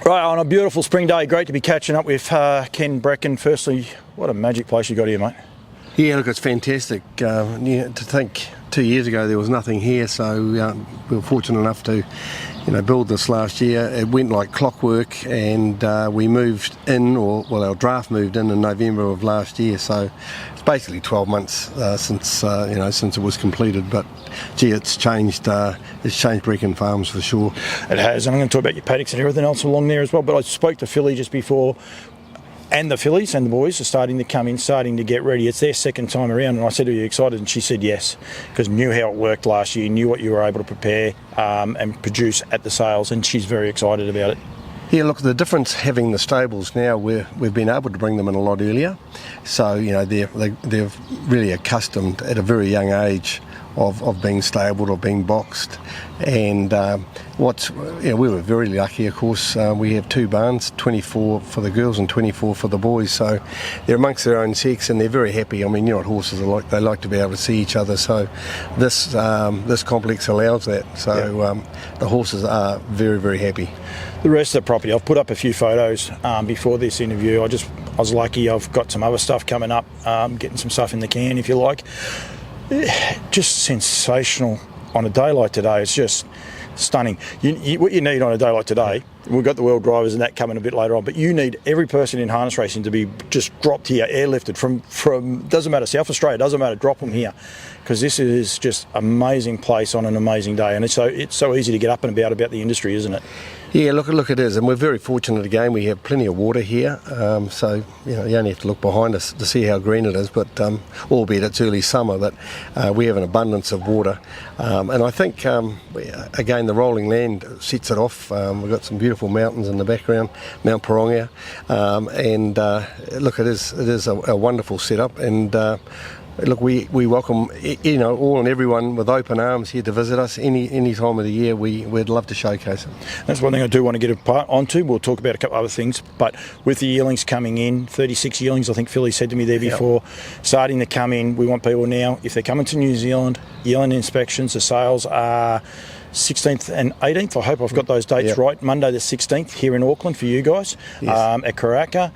Right, on a beautiful spring day, great to be catching up with Ken Breckon. Firstly, what a magic place you got here, mate. Yeah, look, it's fantastic. To think 2 years ago there was nothing here, so we were fortunate enough to build this last year. It went like clockwork, and we moved in, our draft moved in November of last year, so it's basically 12 months since it was completed. But gee, it's changed Breckon Farms for sure. It has, and I'm going to talk about your paddocks and everything else along there as well. But I spoke to Philly just before, and the fillies and the boys are starting to come in, starting to get ready. It's their second time around, and I said, "Are you excited?" And she said yes, because knew how it worked last year, knew what you were able to prepare and produce at the sales, and she's very excited about it. Yeah, look, the difference having the stables now, we've been able to bring them in a lot earlier, so they're really accustomed at a very young age of being stabled or being boxed. And we were very lucky, of course. We have 2 barns, 24 for the girls and 24 for the boys, so they're amongst their own sex and they're very happy. I mean, you know what horses are like, they like to be able to see each other, so this complex allows that, so the horses are very, very happy. The rest of the property, I've put up a few photos before this interview. I was lucky, I've got some other stuff coming up, getting some stuff in the can, if you like. Just sensational on a day like today. It's just stunning. What you need on a day like today, we've got the world drivers and that coming a bit later on, but you need every person in harness racing to be just dropped here, airlifted from doesn't matter, South Australia, doesn't matter, drop them here, because this is just amazing place on an amazing day, and it's so easy to get up and about the industry, isn't it? Yeah, look, it is, and we're very fortunate again. We have plenty of water here, so you only have to look behind us to see how green it is. But albeit it's early summer, but we have an abundance of water, and I think again the rolling land sets it off. We've got some beautiful mountains in the background, Mount Pirongia, and look, it is a wonderful setup, and look, we welcome all and everyone with open arms here to visit us any time of the year. We'd love to showcase it. That's one thing I do want to get onto. We'll talk about a couple other things, but with the yearlings coming in, 36 yearlings, I think Philly said to me there before, starting to come in. We want people now, if they're coming to New Zealand, yearling inspections, the sales are 16th and 18th. I hope I've got those dates right. Monday the 16th here in Auckland for you guys, at Karaka,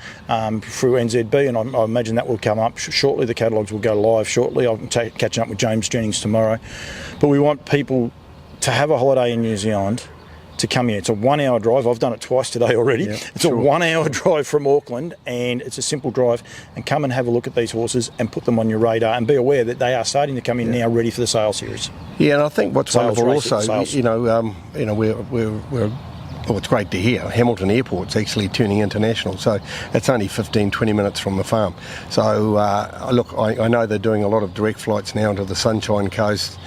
through NZB, and I imagine that will come up shortly. The catalogues will go live shortly. I'm catching up with James Jennings tomorrow. But we want people to have a holiday in New Zealand to come here. It's a 1 hour drive. I've done it twice today already. It's a 1 hour drive from Auckland, and it's a simple drive, and come and have a look at these horses and put them on your radar, and be aware that they are starting to come in now ready for the sale series. Yeah, and I think what's wonderful also, it's great to hear. Hamilton Airport's actually turning international, so it's only 15-20 minutes from the farm. So look, I know they're doing a lot of direct flights now to the Sunshine Coast.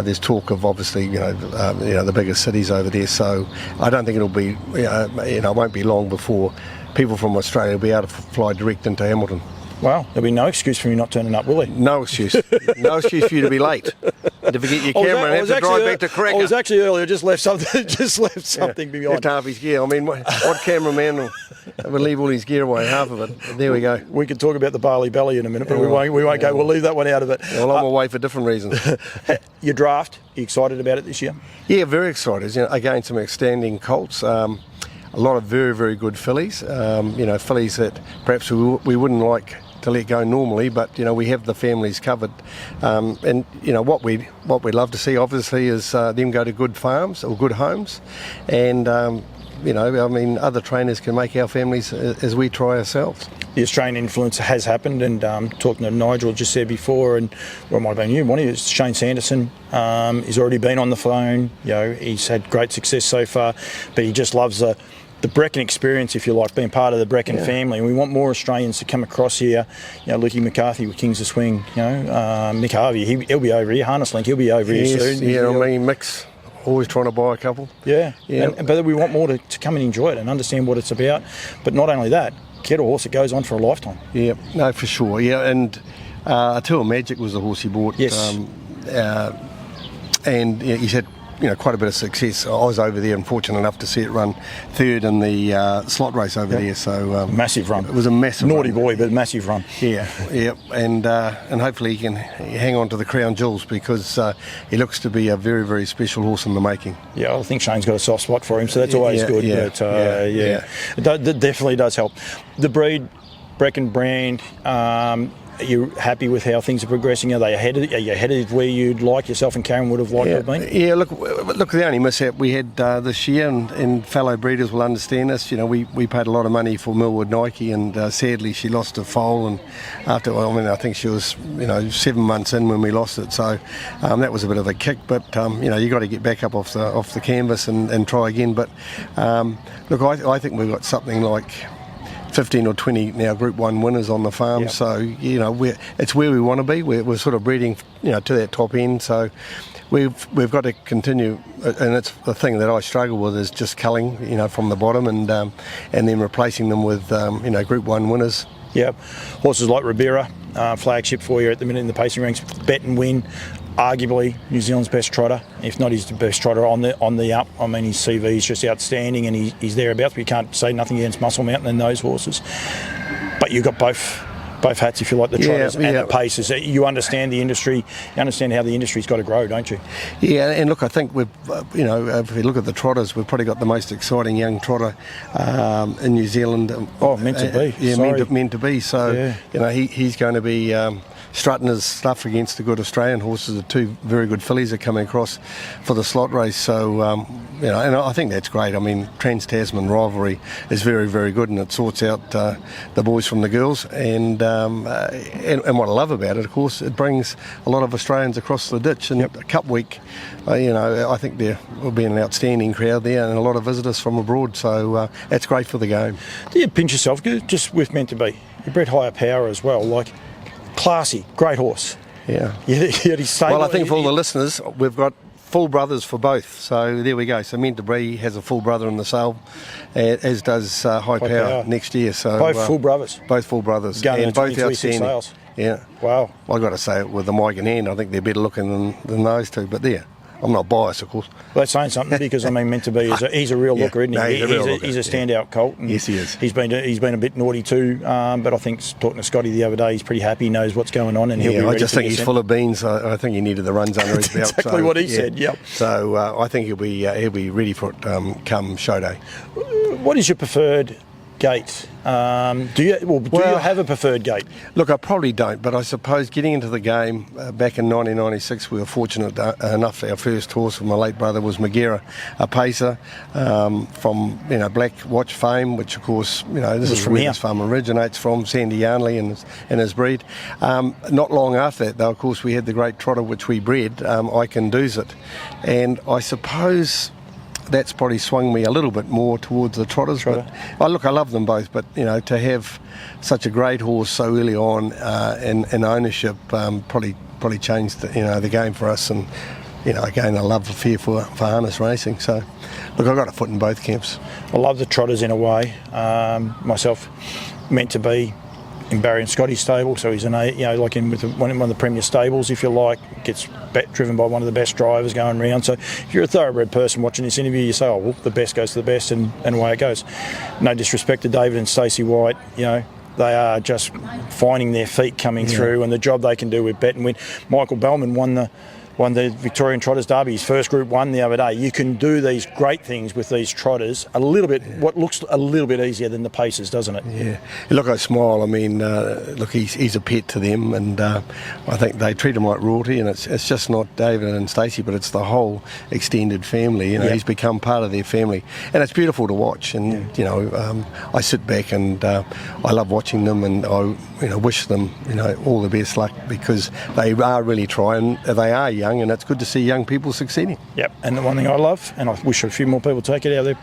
There's talk of obviously the bigger cities over there. So I don't think it'll be it won't be long before people from Australia will be able to fly direct into Hamilton. Wow, there'll be no excuse for you not turning up, will there? No excuse. No excuse for you to be late. To forget your camera and have to drive back to Karaka. I was actually earlier, just left something behind. Left half his gear. I mean, what cameraman would leave all his gear away, half of it? There we go. We can talk about the Barley Belly in a minute, but we won't go. We'll leave that one out of it. Well, I'm away for different reasons. Your draft, are you excited about it this year? Yeah, very excited. Again, some outstanding colts. A lot of very, very good fillies. Fillies that perhaps we wouldn't like to let go normally, but we have the families covered, and what we'd love to see obviously is them go to good farms or good homes, and other trainers can make our families as we try ourselves. The Australian influence has happened, and talking to Nigel just said before, and well, it might have been you, one of you, Shane Sanderson, he's already been on the phone. He's had great success so far, but he just loves the Breckon experience, if you like, being part of the Breckon family. And we want more Australians to come across here. Lukey McCarthy with Kings of Swing, Mick Harvey, he'll be over here. Harness Link, he'll be over here soon. Yeah, Mick's always trying to buy a couple. Yeah. But we want more to come and enjoy it and understand what it's about. But not only that, kettle horse, it goes on for a lifetime. Yeah, no, for sure. Yeah, and Te Awamutu was the horse he bought. Yes. And he's had quite a bit of success. I was over there and fortunate enough to see it run third in the slot race over there. So massive run. It was a massive naughty run. boy, but massive run. Yeah, and hopefully he can hang on to the crown jewels, because he looks to be a very, very special horse in the making. Yeah, I think Shane's got a soft spot for him, so that's always good. But it definitely does help. The breed, Breckon brand. Are you happy with how things are progressing? Are you ahead of where you'd like yourself and Karen would have liked to have been? Yeah, look, the only mishap we had this year, and fellow breeders will understand this, we paid a lot of money for Millwood Nike, and sadly she lost a foal, and I think she was 7 months in when we lost it, so that was a bit of a kick, but you got to get back up off the canvas and try again. But look, I think we've got something like 15 or 20 now Group 1 winners on the farm, so it's where we want to be. We're sort of breeding to that top end, so we've got to continue, and it's the thing that I struggle with is just culling from the bottom, and then replacing them with Group 1 winners. Yeah, horses like Ribera, flagship for you at the minute in the pacing ranks. Bet and Win, arguably New Zealand's best trotter, if not his best trotter on the up. I mean, his CV is just outstanding, and he's thereabouts. But you can't say nothing against Muscle Mountain and those horses. But you've got both hats, if you like, the trotters and the paces. You understand the industry. You understand how the industry's got to grow, don't you? Yeah, and look, I think we've, if we look at the trotters, we've probably got the most exciting young trotter in New Zealand. Meant to be. Yeah, meant to be. So, he's going to be strutting his stuff against the good Australian horses. The two very good fillies are coming across for the slot race. So, and I think that's great. I mean, Trans-Tasman rivalry is very, very good, and it sorts out the boys from the girls. And what I love about it, of course, it brings a lot of Australians across the ditch. And Cup Week, I think there will be an outstanding crowd there and a lot of visitors from abroad. So it's great for the game. Do you pinch yourself just with Meant to Be? You bred Higher Power as well, like classy, great horse. Yeah. Well, I think for all the listeners, we've got full brothers for both, so there we go. So Meant to Be has a full brother in the sale, as does High Power next year. So both full brothers. Both full brothers, going and both outstanding. Sales. Yeah. Wow. Well, I've got to say it with the mic in hand. I think they're better looking than those two. But there, I'm not biased, of course. Well, that's saying something, because I mean, Meant to Be he's a real looker, isn't he? No, he's a standout colt. And yes, he is. He's been a bit naughty too, but I think talking to Scotty the other day, he's pretty happy. He knows what's going on, and he'll be ready. I just think he's full of beans. I think he needed the runs under his belt. Exactly what he said. Yep. So I think he'll be ready for it come show day. What is your preferred gate? Do you have a preferred gate? Look, I probably don't, but I suppose getting into the game back in 1996, we were fortunate enough. Our first horse from my late brother was Magera, a pacer from Black Watch fame, which of course this is where his farm originates from. Sandy Yarnley and his breed. Not long after that, though, of course, we had the great trotter which we bred, I Can Do's It, and I suppose that's probably swung me a little bit more towards the trotters. But I love them both, but to have such a great horse so early on in ownership probably changed the game for us. And again, a love affair for harness racing. So look, I've got a foot in both camps. I love the trotters in a way. Myself, Meant to Be in Barry and Scotty's stable, so he's like in with one of the premier stables, if you like. Gets driven by one of the best drivers going round. So if you're a thoroughbred person watching this interview, you say, oh well, the best goes to the best, and away it goes. No disrespect to David and Stacey White, they are just finding their feet coming through, and the job they can do with Bet and Win. Michael Bellman won the Victorian Trotters Derby, his first Group 1 the other day. You can do these great things with these trotters what looks a little bit easier than the paces, doesn't it? Yeah. Look, I smile. I mean, look, he's a pet to them, and I think they treat him like royalty, and it's just not David and Stacey, but it's the whole extended family. He's become part of their family, and it's beautiful to watch. And I sit back and I love watching them, and I wish them all the best luck, because they are really trying. They are young, and it's good to see young people succeeding. Yep, and the one thing I love, and I wish a few more people take it out there,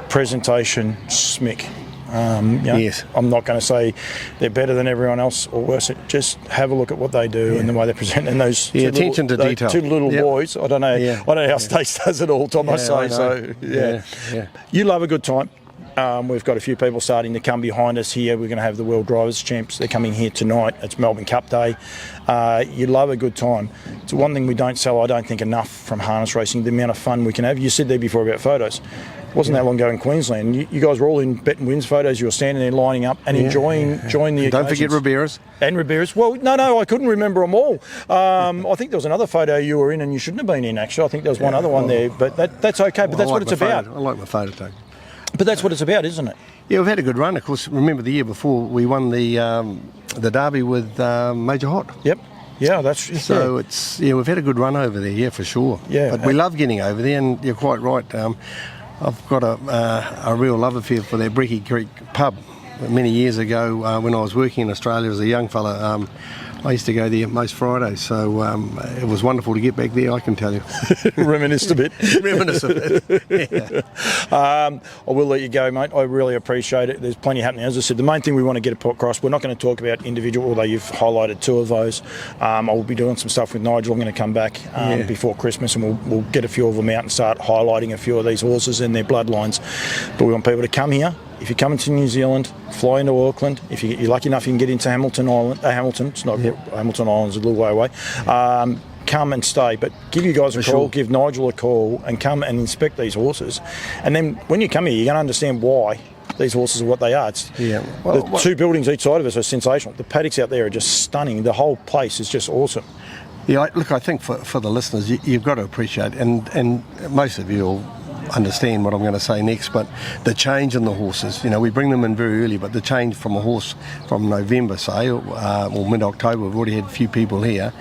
presentation, smick. Yes. I'm not going to say they're better than everyone else or worse. Just have a look at what they do and the way they present. And those attention to detail. Two little boys. I don't know. I don't know how Stace does it all, Tom. I say so. Yeah. You love a good time. We've got a few people starting to come behind us here. We're going to have the World Drivers' Champs. They're coming here tonight. It's Melbourne Cup Day. You love a good time. It's one thing we don't sell, I don't think, enough from harness racing, the amount of fun we can have. You said there before about photos. It wasn't that long ago in Queensland. You guys were all in Bet and Wins photos. You were standing there lining up and enjoying the occasions. Don't forget Ribeira's. And Ribeira's. Well, no, I couldn't remember them all. I think there was another photo you were in and you shouldn't have been in, actually. I think there was one other one there. But that's okay. But that's what it's about. I like my photo tag. But that's what it's about, isn't it? Yeah, we've had a good run. Of course, remember the year before we won the Derby with Major Hot. Yep. Yeah, that's so. It's we've had a good run over there. Yeah, for sure. Yeah, but we love getting over there, and you're quite right. I've got a real love affair for that Brecky Creek pub. Many years ago, when I was working in Australia as a young fella, I used to go there most Fridays, so it was wonderful to get back there, I can tell you. Reminisced a bit. Reminisced a bit, yeah. I will let you go, mate. I really appreciate it. There's plenty happening. As I said, the main thing we want to get across, we're not going to talk about individual, although you've highlighted two of those. I will be doing some stuff with Nigel. I'm going to come back before Christmas and we'll get a few of them out and start highlighting a few of these horses and their bloodlines. But we want people to come here. If you're coming to New Zealand, fly into Auckland. If you're lucky enough, you can get into Hamilton Island. Hamilton, it's not Hamilton Island's a little way away. Come and stay, but give you guys a call, give Nigel a call, and come and inspect these horses. And then when you come here, you're going to understand why these horses are what they are. The two buildings each side of us are sensational. The paddocks out there are just stunning. The whole place is just awesome. Yeah, look, I think for the listeners, you've got to appreciate, and most of you will understand what I'm going to say next, but the change in the horses, we bring them in very early, but the change from a horse from November, say, or mid-October, we've already had a few people here,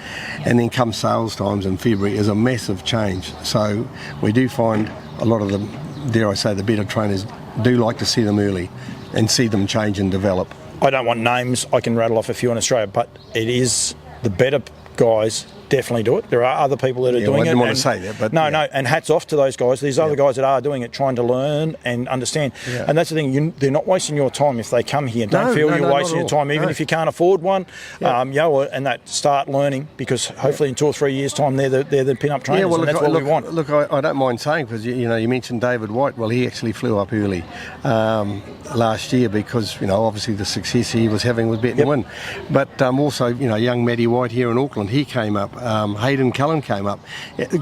and then come sales times in February is a massive change. So we do find a lot of them, dare I say, the better trainers do like to see them early and see them change and develop. I don't want names, I can rattle off a few in Australia, but it is the better guys definitely do it. There are other people that are doing it. I didn't want to say that, but... No, and hats off to those guys. These other guys that are doing it, trying to learn and understand. Yeah. And that's the thing, they're not wasting your time if they come here. Don't feel you're wasting your time, even if you can't afford one, and that start learning, because hopefully in 2 or 3 years' time, they're the pin-up trainers, and that's what we want. Look, I don't mind saying, because, you mentioned David White. Well, he actually flew up early last year because, obviously the success he was having with Bet and Win. But also, young Matty White here in Auckland, he came up. Hayden Cullen came up.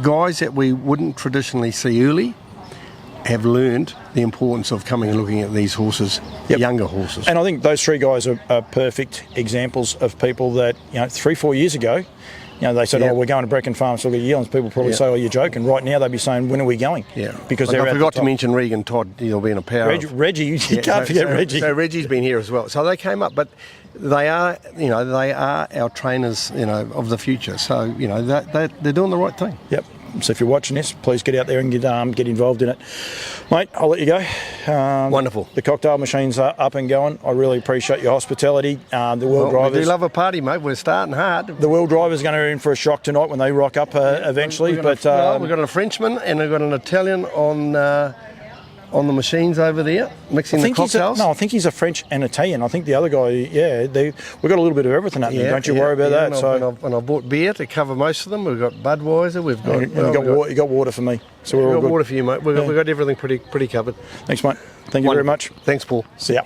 Guys that we wouldn't traditionally see early have learned the importance of coming and looking at these horses, younger horses. And I think those three guys are perfect examples of people that, 3-4 years ago, they said, we're going to Breckon Farms to look at yearlings. People probably say, you're joking. Right now, they'd be saying, when are we going? Yeah. Because I forgot to mention Regan Todd, he'll be in a power. Reggie, you can't forget Reggie. So Reggie's been here as well. So they came up, but they are, they are our trainers, of the future. So, they're doing the right thing. Yep. So if you're watching this, please get out there and get involved in it. Mate, I'll let you go. Wonderful. The cocktail machine's are up and going. I really appreciate your hospitality. The World Drivers... We do love a party, mate. We're starting hard. The World Drivers are going to be in for a shock tonight when they rock up eventually. We've got a Frenchman and we've got an Italian on the machines over there, mixing the cocktails. I think he's a French and Italian. I think the other guy, we've got a little bit of everything happening. Don't you worry about that. And I bought beer to cover most of them. We've got Budweiser. We've got you got water for me. So we're all good. Water for you, mate. We've got everything pretty covered. Thanks, mate. Thank you very much. Thanks, Paul. See ya.